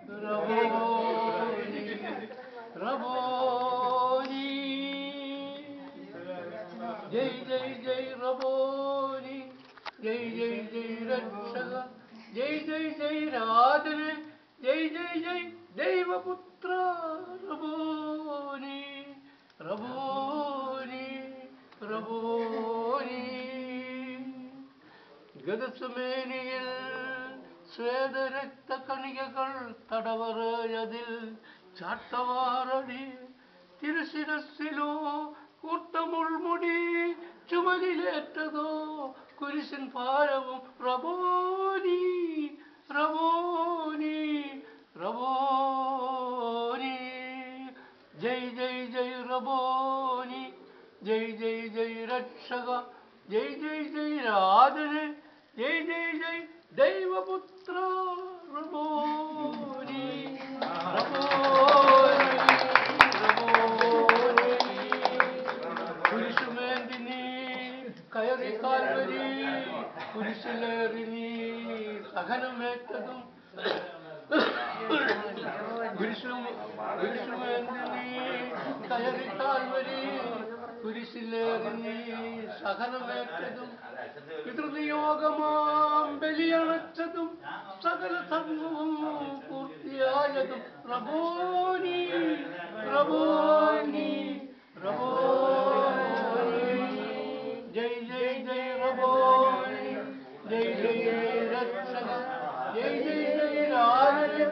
ربوني ربوني جي جي جي ربوني جي جي جي രക്ഷക ജയ് ജയ് ജയ് രാധനെ ജയ് ജയ് ജയ് ദൈവപുത്ര റബോനി റബോനി റബോനി ഗദസമേനിയിൽ ശ്വേതരക്ത കണികകൾ തടവറയതിൽ ചാട്ടവാറടി തിരുശിരസിലോ കൂർത്തമുൾമുടി ചുമലിലേറ്റതോ കുരിശിൻ ഭാരവും റബോനി റബോനി റബോനി ജയ് ജയ് ജയ് റബോനി ജയ് ജയ് ജയ് രക്ഷക ജയ് ജയ് ജയ് രാധനെ ജയ് ജയ് ജയ് ദൈവപുത്ര റബോനി റബോനി റബോനി കുരിശുമേന്തി നീ കയറി കാൽവരി കുരിശിലേറി നീ സഹനമേറ്റതും കുരിശുമേന്തി നീ കയറി കാൽവരി കുരിശിലേറി നീ സഹനമേറ്റതും പിതൃനിയോഗമാം ബലിയണച്ചതും സകല ധർമ്മവും പൂർത്തിയായതും റബോനി റബോനി റബോനി ജയ് ജയ് ജയ് റബോനി ജയ് ജയ് ജയ് രക്ഷക ജയ് ജയ് ജയ് രാധന